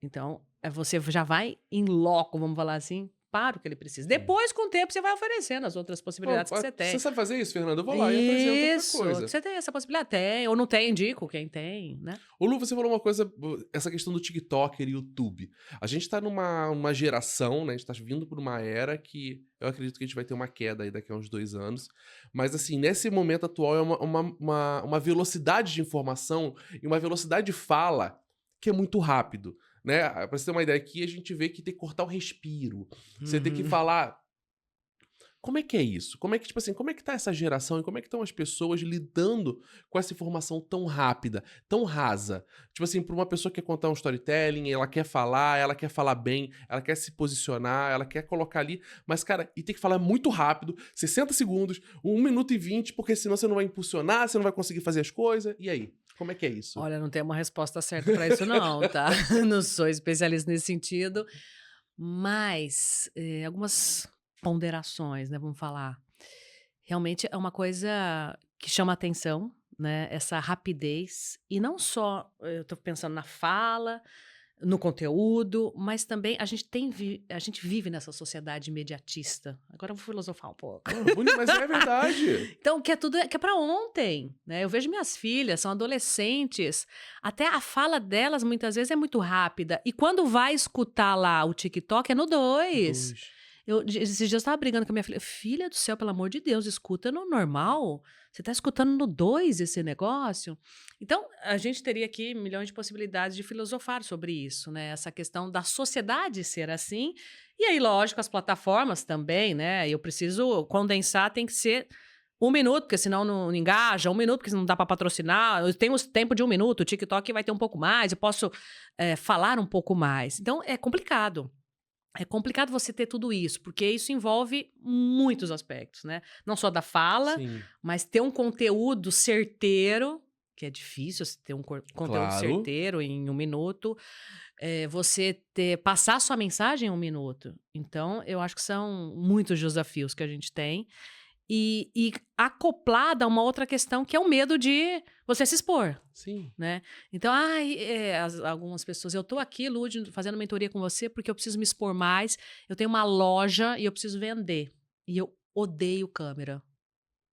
Então, você já vai em loco, vamos falar assim, para o que ele precisa. Depois, com o tempo, você vai oferecendo as outras possibilidades que você tem. Você sabe fazer isso, Fernando? Eu vou lá e apresento outra coisa. Você tem essa possibilidade? Tem. Ou não tem, indico quem tem, né? Ô, Lu, você falou uma coisa, essa questão do TikTok e YouTube. A gente tá numa geração, né? A gente tá vindo por uma era que eu acredito que a gente vai ter uma queda aí daqui a uns 2 anos. Mas, assim, nesse momento atual é uma velocidade de informação e uma velocidade de fala que é muito rápido. Né? Pra você ter uma ideia aqui, a gente vê que tem que cortar o respiro. Você tem que falar... Como é que é isso? Como é que, tipo assim, como é que tá essa geração e como é que estão as pessoas lidando com essa informação tão rápida, tão rasa? Tipo assim, pra uma pessoa que quer contar um storytelling, ela quer falar bem, ela quer se posicionar, ela quer colocar ali, mas, cara, e tem que falar muito rápido, 60 segundos, 1 minuto e 20, porque senão você não vai impulsionar, você não vai conseguir fazer as coisas, e aí? Como é que é isso? Olha, não tem uma resposta certa para isso não, tá? Não sou especialista nesse sentido, mas algumas ponderações, né, vamos falar. Realmente é uma coisa que chama atenção, né, essa rapidez, e não só, eu tô pensando na fala, no conteúdo, mas também a gente vive nessa sociedade imediatista. Agora eu vou filosofar um pouco. Mas é verdade. Então, que é para ontem, né? Eu vejo minhas filhas, são adolescentes, até a fala delas muitas vezes é muito rápida. E quando vai escutar lá o TikTok, é no 2. Esses dias eu estava brigando com a minha filha. Filha do céu, pelo amor de Deus, escuta no normal. Você está escutando no 2 esse negócio? Então, a gente teria aqui milhões de possibilidades de filosofar sobre isso, né? Essa questão da sociedade ser assim. E aí, lógico, as plataformas também, né? Eu preciso condensar, tem que ser 1 minuto, porque senão não engaja, 1 minuto, porque não dá para patrocinar. Eu tenho tempo de 1 minuto, o TikTok vai ter um pouco mais, eu posso falar um pouco mais. Então, é complicado. É complicado você ter tudo isso, porque isso envolve muitos aspectos, né? Não só da fala, mas ter um conteúdo certeiro, que é difícil você ter um conteúdo certeiro em 1 minuto. Você passar sua mensagem em 1 minuto. Então, eu acho que são muitos desafios que a gente tem. E acoplada a uma outra questão, que é o medo de você se expor. Sim. Né? Então, algumas pessoas, eu tô aqui, Lud, fazendo mentoria com você porque eu preciso me expor mais, eu tenho uma loja e eu preciso vender. E eu odeio câmera.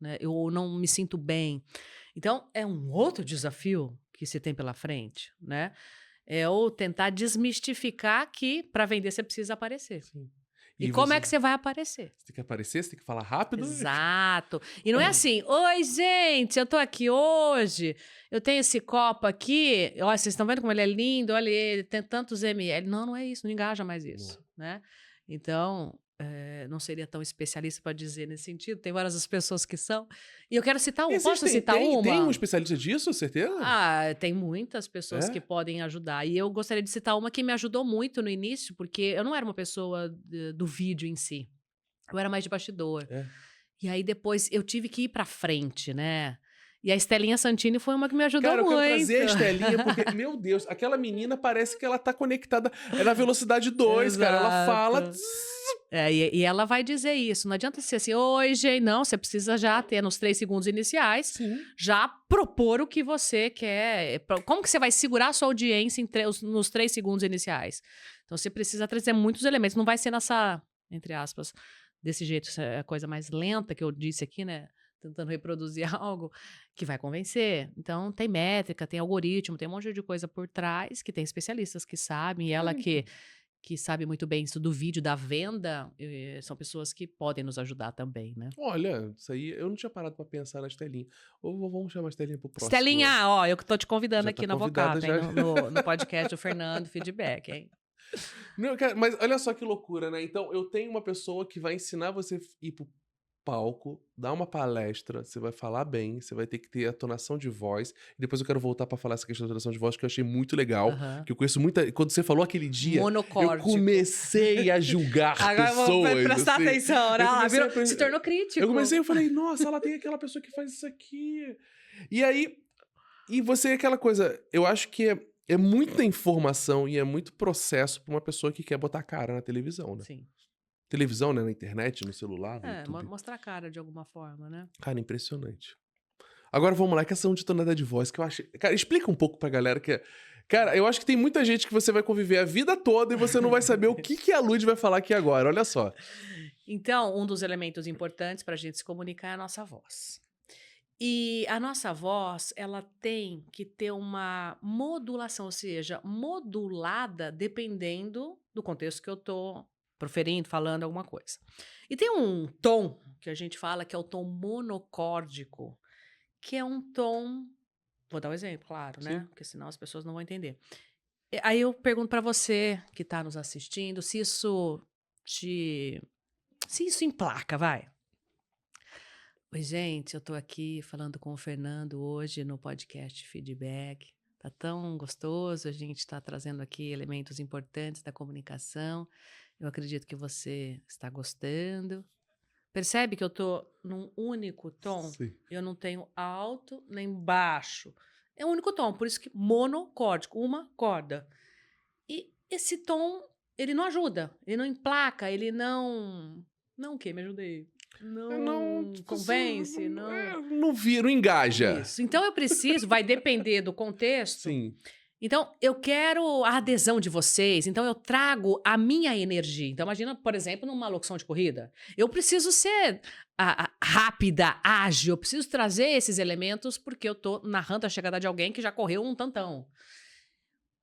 Né? Eu não me sinto bem. Então, é um outro desafio que você tem pela frente, né? É o tentar desmistificar que para vender você precisa aparecer. Sim. E como é que você vai aparecer? Você tem que aparecer, você tem que falar rápido. Exato. E não é assim, oi, gente, eu tô aqui hoje, eu tenho esse copo aqui, olha, vocês estão vendo como ele é lindo, olha, ele tem tantos ml. Não é isso, não engaja mais isso, né? Então, não seria tão especialista para dizer nesse sentido, tem várias pessoas que são. E eu quero citar uma, posso citar uma? Tem um especialista disso, certeza? Tem muitas pessoas que podem ajudar. E eu gostaria de citar uma que me ajudou muito no início, porque eu não era uma pessoa do vídeo em si. Eu era mais de bastidor. E aí depois eu tive que ir pra frente, né? E a Estelinha Santini foi uma que me ajudou muito. Cara, eu quero trazer a Estelinha, porque, meu Deus, aquela menina parece que ela tá conectada. É na velocidade 2, cara. Ela fala... E ela vai dizer isso. Não adianta ser assim, oi, gente. Não, você precisa já ter nos 3 segundos iniciais, Sim. já propor o que você quer. Como que você vai segurar a sua audiência nos 3 segundos iniciais? Então, você precisa trazer muitos elementos. Não vai ser nessa, entre aspas, desse jeito, essa é a coisa mais lenta que eu disse aqui, né? Tentando reproduzir algo que vai convencer. Então, tem métrica, tem algoritmo, tem um monte de coisa por trás, que tem especialistas que sabem, e ela que sabe muito bem isso do vídeo, da venda, são pessoas que podem nos ajudar também, né? Olha, isso aí eu não tinha parado pra pensar na Estelinha. Ou vamos chamar a Estelinha pro próximo. Estelinha, ó, eu que tô te convidando Já aqui tá na convidada, Vocata, hein, já. no podcast do Fernando Feedback, hein? Não, cara, mas olha só que loucura, né? Então, eu tenho uma pessoa que vai ensinar você a ir pro palco, dar uma palestra, você vai falar bem, você vai ter que ter a tonação de voz. E depois eu quero voltar pra falar essa questão da tonação de voz, que eu achei muito legal. Aham. Que eu conheço muita. Quando você falou aquele dia, eu Monocórdico. comecei a julgar Agora vamos pessoas. prestar assim. atenção, né? Eu Ela comecei a se tornou crítico. Eu comecei, eu falei, nossa, ela tem aquela pessoa que faz isso aqui. E aí, e você, aquela coisa, eu acho que é muita informação e é muito processo pra uma pessoa que quer botar a cara na televisão, né? Sim. Televisão, né? Na internet, no celular, no É, YouTube. mostrar a cara de alguma forma, né? Cara, impressionante. Agora vamos lá, questão de tonalidade de voz, que eu acho. Cara, explica um pouco pra galera que. Cara, eu acho que tem muita gente que você vai conviver a vida toda e você não vai saber o que a Lud vai falar aqui agora. Olha só. Então, um dos elementos importantes para a gente se comunicar é a nossa voz. E a nossa voz, ela tem que ter uma modulação, ou seja, modulada dependendo do contexto que eu tô proferindo, falando alguma coisa. E tem um tom que a gente fala que é o tom monocórdico, que é um tom. Vou dar um exemplo, claro, né? Sim. Porque senão as pessoas não vão entender. Aí eu pergunto para você que está nos assistindo se isso emplaca, vai. Oi, gente, eu tô aqui falando com o Fernando hoje no podcast Feedback. Tá tão gostoso, a gente tá trazendo aqui elementos importantes da comunicação. Eu acredito que você está gostando. Percebe que eu tô num único tom? Sim. Eu não tenho alto nem baixo. É um único tom, por isso que monocórdico, uma corda. E esse tom, ele não ajuda, ele não emplaca, ele não... Não o quê? Me ajudei. Não convence, não... Não vira, não engaja. Isso. Então eu preciso, vai depender do contexto. Sim. Então eu quero a adesão de vocês, então eu trago a minha energia. Então imagina, por exemplo, numa locução de corrida. Eu preciso ser rápida, ágil, eu preciso trazer esses elementos porque eu tô narrando a chegada de alguém que já correu um tantão.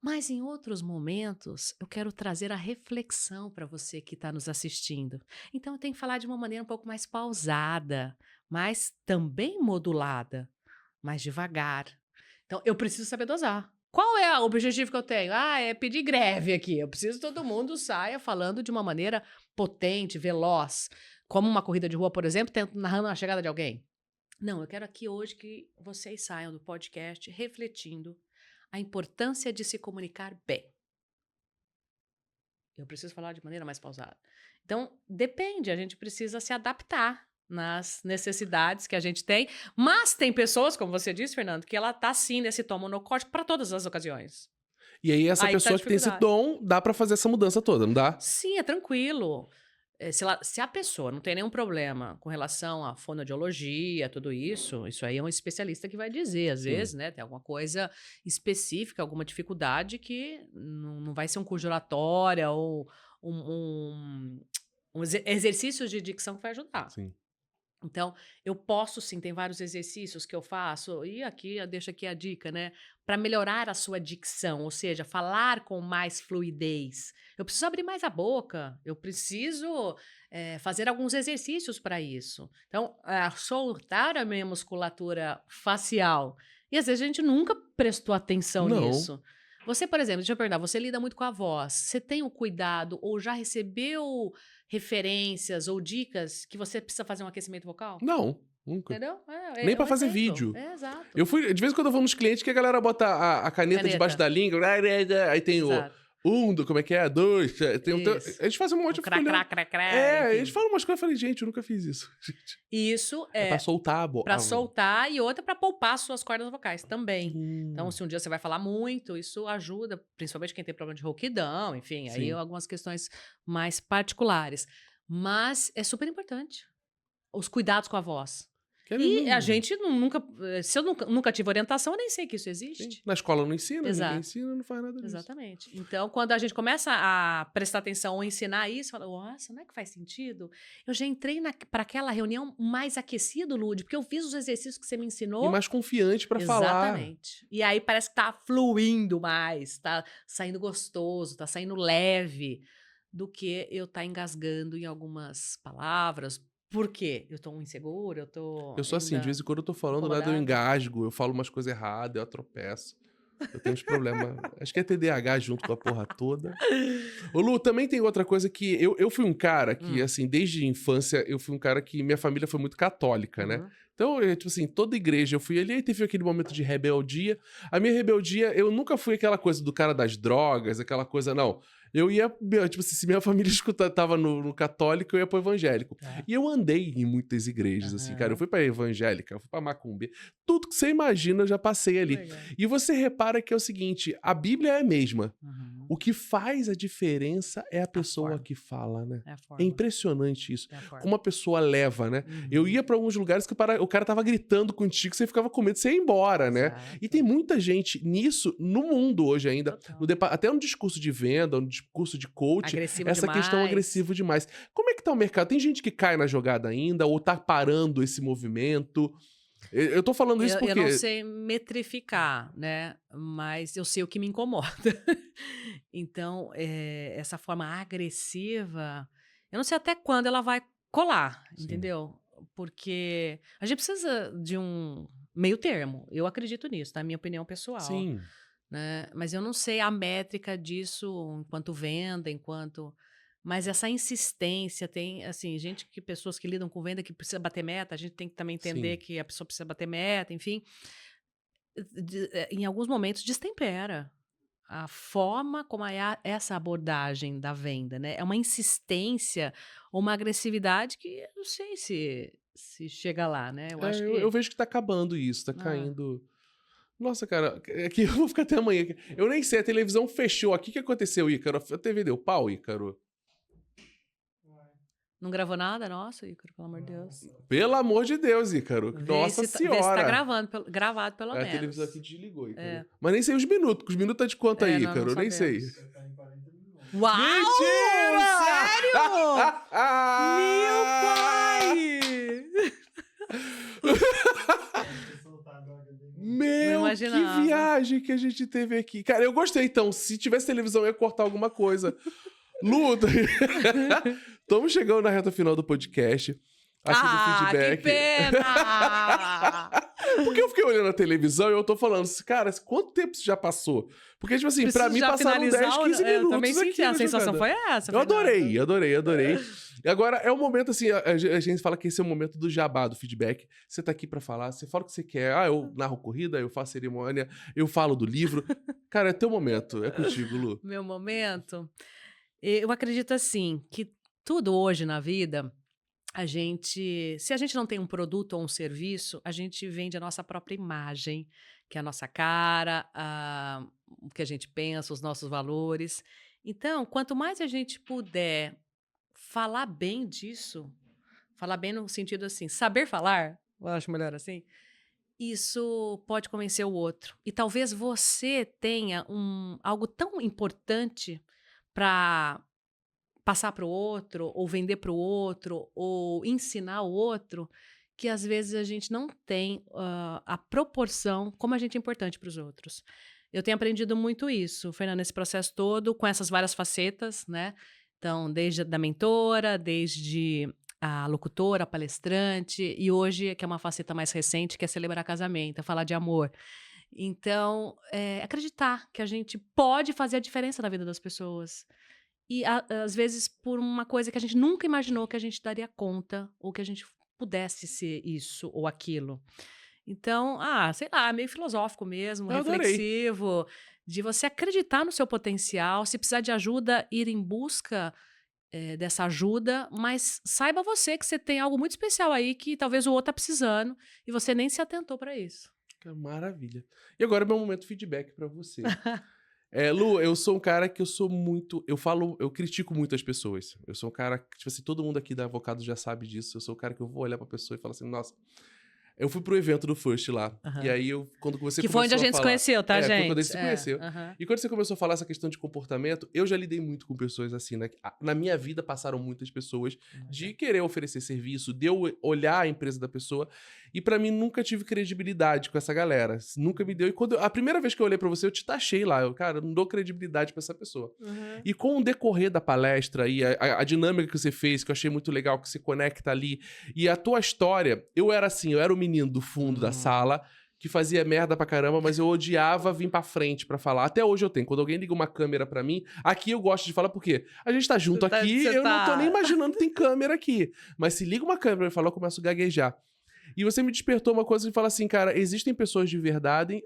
Mas em outros momentos, eu quero trazer a reflexão para você que está nos assistindo. Então, eu tenho que falar de uma maneira um pouco mais pausada, mas também modulada, mais devagar. Então, eu preciso saber dosar. Qual é o objetivo que eu tenho? É pedir greve aqui. Eu preciso que todo mundo saia falando de uma maneira potente, veloz. Como uma corrida de rua, por exemplo, narrando a chegada de alguém. Não, eu quero aqui hoje que vocês saiam do podcast refletindo a importância de se comunicar bem. Eu preciso falar de maneira mais pausada. Então, depende, a gente precisa se adaptar nas necessidades que a gente tem, mas tem pessoas, como você disse, Fernando, que ela tá sim nesse tom monocórdico para todas as ocasiões. E aí, essa Aí que tá a pessoa que tem esse dificuldade. tom, dá pra fazer essa mudança toda, não dá? Sim, é tranquilo. Se a pessoa não tem nenhum problema com relação à fonoaudiologia, tudo isso, isso aí é um especialista que vai dizer. Às Sim. vezes, né, tem alguma coisa específica, alguma dificuldade que não vai ser um curso de oratória ou um exercício de dicção que vai ajudar. Sim. Então, eu posso sim, tem vários exercícios que eu faço, e aqui, eu deixo aqui a dica, né? Para melhorar a sua dicção, ou seja, falar com mais fluidez. Eu preciso abrir mais a boca, eu preciso fazer alguns exercícios para isso. Então, soltar a minha musculatura facial. E às vezes a gente nunca prestou atenção Não. nisso. Você, por exemplo, deixa eu perguntar, você lida muito com a voz, você tem o cuidado ou já recebeu referências ou dicas que você precisa fazer um aquecimento vocal? Não, nunca. Entendeu? Nem pra um fazer exemplo. vídeo. Exato. Eu fui, de vez em quando eu vou nos clientes que a galera bota a caneta debaixo da língua, aí tem Exato. como é que é? 2, Isso. eles fazem um monte de Crá, eles falam umas coisas, eu falei, gente, eu nunca fiz isso. Isso É pra soltar a pra soltar e outra pra poupar suas cordas vocais também. Hum. Então, se um dia você vai falar muito, isso ajuda, principalmente quem tem problema de rouquidão, enfim, aí Sim. algumas questões mais particulares. Mas é super importante. Os cuidados com a voz. Que A gente nunca... Se eu nunca tive orientação, eu nem sei que isso existe. Sim. Na escola não ensina, Exato. ninguém ensina, não faz nada disso. Exatamente. Então, quando a gente começa a prestar atenção ou ensinar isso, fala, nossa, não é que faz sentido? Eu já entrei para aquela reunião mais aquecido, Lud, porque eu fiz os exercícios que você me ensinou. E mais confiante pra falar. Exatamente. E aí parece que tá fluindo mais, tá saindo gostoso, tá saindo leve, do que eu tá engasgando em algumas palavras. Por quê? Eu tô insegura, eu tô Eu sou assim, de vez em quando eu tô falando, nada, eu incomodada. engasgo, eu falo umas coisas erradas, eu atropeço. Eu tenho uns problemas. Acho que é TDAH junto com a porra toda. Ô, Lu, também tem outra coisa que eu fui um cara que, assim, desde a infância, eu fui um cara que minha família foi muito católica, né? Então, tipo assim, toda igreja eu fui ali, aí teve aquele momento de rebeldia. A minha rebeldia, eu nunca fui aquela coisa do cara das drogas, aquela coisa, não. Eu ia, tipo assim, se minha família tava no católico, eu ia pro evangélico. E eu andei em muitas igrejas, assim, cara. Eu fui pra evangélica, eu fui pra macumba. Tudo que você imagina, eu já passei ali. Legal. E você repara que é o seguinte, a Bíblia é a mesma. O que faz a diferença é a pessoa forma. que fala, né? É a É forma. impressionante isso. É a forma. Como a pessoa leva, né? Eu ia pra alguns lugares que o cara tava gritando contigo, você ficava com medo de você ir embora, né? Exato. E tem muita gente nisso no mundo hoje ainda. Total. Até no discurso de venda, no discurso de coaching, Agressivo essa questão demais. agressiva demais. Como é que tá o mercado? Tem gente que cai na jogada ainda ou tá parando esse movimento? Eu tô falando isso porque... Eu não sei metrificar, né? Mas eu sei o que me incomoda. Então, essa forma agressiva, eu não sei até quando ela vai colar, Sim. entendeu? Porque a gente precisa de um meio termo. Eu acredito nisso, tá? Minha opinião pessoal. Sim. Né? Mas eu não sei a métrica disso enquanto venda, mas essa insistência tem, assim, pessoas que lidam com venda que precisa bater meta, a gente tem que também entender Sim. que a pessoa precisa bater meta, enfim. Em alguns momentos destempera a forma como é essa abordagem da venda, né? É uma insistência ou uma agressividade que eu não sei se chega lá, né? Eu acho que... Eu vejo que tá acabando isso, tá caindo... Nossa, cara, aqui eu vou ficar até amanhã. Eu nem sei, a televisão fechou aqui. O que aconteceu, Ícaro? A TV deu pau, Ícaro? Não gravou nada? Nossa, Ícaro, pelo amor de Deus. Pelo amor de Deus, Ícaro. Nossa Vê se senhora. tá gravado, pelo menos. A televisão aqui desligou, Ícaro. Mas nem sei os minutos. Os minutos tá de quanto aí, Ícaro? Eu nem sei. Uau! Mentira! Sério? Meu pai! Meu, que viagem que a gente teve aqui. Cara, eu gostei, então. Se tivesse televisão, eu ia cortar alguma coisa. Luta! Estamos chegando na reta final do podcast. Aqui do feedback. Que pena! Porque eu fiquei olhando a televisão e eu tô falando, cara, quanto tempo isso já passou? Porque, tipo assim, pra mim passaram 10, 15 minutos. Eu também senti, aqui a sensação foi essa. Eu adorei. E agora é o momento, assim, a gente fala que esse é o momento do jabá, do feedback. Você tá aqui pra falar, você fala o que você quer. Eu narro corrida, eu faço cerimônia, eu falo do livro. Cara, é teu momento, é contigo, Lu. Meu momento? Eu acredito, assim, que tudo hoje na vida... se a gente não tem um produto ou um serviço, a gente vende a nossa própria imagem, que é a nossa cara, o que a gente pensa, os nossos valores. Então, quanto mais a gente puder falar bem disso, falar bem no sentido assim, saber falar, eu acho melhor assim, isso pode convencer o outro. E talvez você tenha algo tão importante para passar para o outro, ou vender para o outro, ou ensinar o outro, que às vezes a gente não tem a proporção como a gente é importante para os outros. Eu tenho aprendido muito isso, Fernanda, nesse processo todo, com essas várias facetas, né? Então, desde da mentora, desde a locutora, a palestrante, e hoje, que é uma faceta mais recente, que é celebrar casamento, é falar de amor. Então, acreditar que a gente pode fazer a diferença na vida das pessoas. E, às vezes, por uma coisa que a gente nunca imaginou que a gente daria conta, ou que a gente pudesse ser isso ou aquilo. Então, sei lá, meio filosófico mesmo, reflexivo, de você acreditar no seu potencial, se precisar de ajuda, ir em busca dessa ajuda, mas saiba você que você tem algo muito especial aí que talvez o outro tá precisando e você nem se atentou para isso. Maravilha. E agora é meu momento feedback para você. Lu, eu sou um cara que eu sou muito... Eu critico muito as pessoas. Eu sou um cara que, tipo assim, todo mundo aqui da Avocado já sabe disso. Eu sou o cara que eu vou olhar pra pessoa e falar assim, nossa... Eu fui pro evento do First lá. E aí, quando você que começou foi onde a gente se conheceu, tá, gente? Foi quando a gente se conheceu. E quando você começou a falar essa questão de comportamento, eu já lidei muito com pessoas assim, né? Na minha vida passaram muitas pessoas de querer oferecer serviço, de eu olhar a empresa da pessoa. E pra mim, nunca tive credibilidade com essa galera. Nunca me deu. E a primeira vez que eu olhei pra você, eu te taxei lá. Cara, eu não dou credibilidade pra essa pessoa. E com o decorrer da palestra e a dinâmica que você fez, que eu achei muito legal, que você conecta ali, e a tua história, eu era o menino do fundo da sala, que fazia merda pra caramba, mas eu odiava vir pra frente pra falar. Até hoje eu tenho. Quando alguém liga uma câmera pra mim, aqui eu gosto de falar, porque a gente tá junto aqui, eu não tô nem imaginando que tem câmera aqui. Mas se liga uma câmera pra falar, eu começo a gaguejar. E você me despertou uma coisa que fala assim, cara, existem pessoas de verdade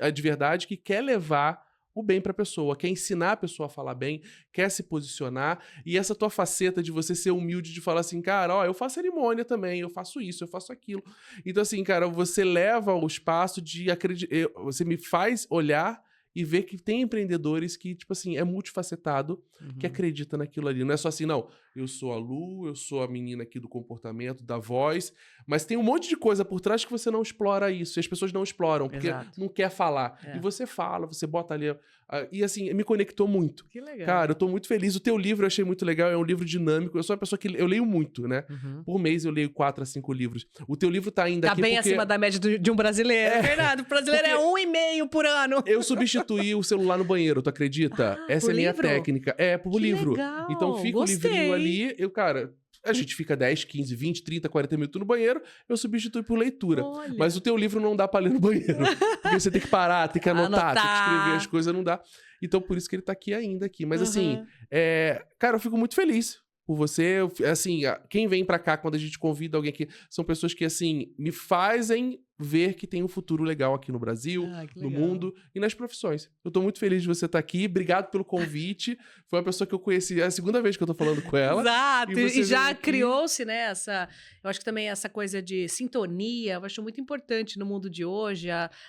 que quer levar o bem pra pessoa, quer ensinar a pessoa a falar bem, quer se posicionar, e essa tua faceta de você ser humilde, de falar assim, cara, ó, eu faço cerimônia também, eu faço isso, eu faço aquilo. Então assim, cara, você leva o espaço de acreditar, você me faz olhar e ver que tem empreendedores que, tipo assim, é multifacetado, que acredita naquilo ali. Não é só assim, não, eu sou a Lu, eu sou a menina aqui do comportamento, da voz, mas tem um monte de coisa por trás que você não explora isso, e as pessoas não exploram, porque não quer falar. E você fala, você bota ali... E assim, me conectou muito. Que legal. Cara, eu tô muito feliz. O teu livro eu achei muito legal, é um livro dinâmico. Eu sou uma pessoa que eu leio muito, né? Por mês eu leio 4 a 5 livros. O teu livro tá ainda aqui bem porque... acima da média de um brasileiro, é verdade. O brasileiro é 1,5 por ano. Eu substituí o celular no banheiro, tu acredita? Essa é a minha técnica. Por livro. Legal. Então fica o livrinho ali, cara... A gente fica 10, 15, 20, 30, 40 minutos no banheiro, eu substituo por leitura. Olha. Mas o teu livro não dá pra ler no banheiro. Porque você tem que parar, tem que anotar, tem que escrever as coisas, não dá. Então, por isso que ele tá aqui ainda aqui. Mas assim, cara, eu fico muito feliz por você. Assim, quem vem pra cá quando a gente convida alguém aqui, são pessoas que, assim, me fazem ver que tem um futuro legal aqui no Brasil, no mundo e nas profissões. Eu tô muito feliz de você estar aqui. Obrigado pelo convite. Foi uma pessoa que eu conheci, é a segunda vez que eu tô falando com ela. Exato. E já criou-se, né, eu acho que também essa coisa de sintonia, eu acho muito importante no mundo de hoje,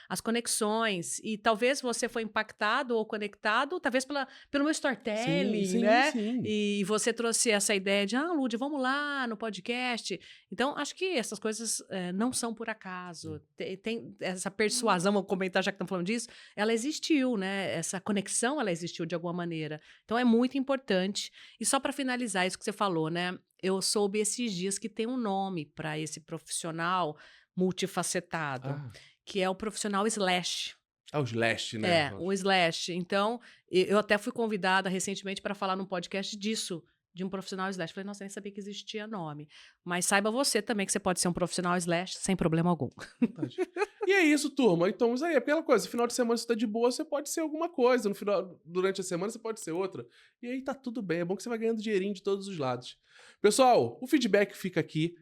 as conexões. E talvez você foi impactado ou conectado, talvez pelo meu storytelling, né? Sim. E você trouxe essa ideia de, Lúdia, vamos lá no podcast. Então, acho que essas coisas não são por acaso. Tem essa persuasão, vou comentar já que estamos falando disso, ela existiu, né? Essa conexão, ela existiu de alguma maneira. Então, é muito importante. E só para finalizar isso que você falou, né? Eu soube esses dias que tem um nome para esse profissional multifacetado, que é o profissional slash. O slash, né? O slash. Então, eu até fui convidada recentemente para falar num podcast disso, de um profissional slash. Falei, nossa, nem sabia que existia nome. Mas saiba você também que você pode ser um profissional slash sem problema algum. E é isso, turma. Então, isso aí é aquela coisa. No final de semana você tá de boa, você pode ser alguma coisa. Durante a semana você pode ser outra. E aí tá tudo bem. É bom que você vai ganhando dinheirinho de todos os lados. Pessoal, o feedback fica aqui.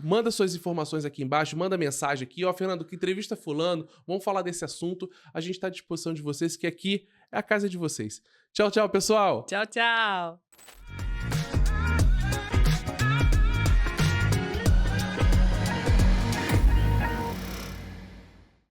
Manda suas informações aqui embaixo, manda mensagem aqui. Fernando, que entrevista fulano, vamos falar desse assunto. A gente tá à disposição de vocês, que aqui é a casa de vocês. Tchau, tchau, pessoal. Tchau, tchau.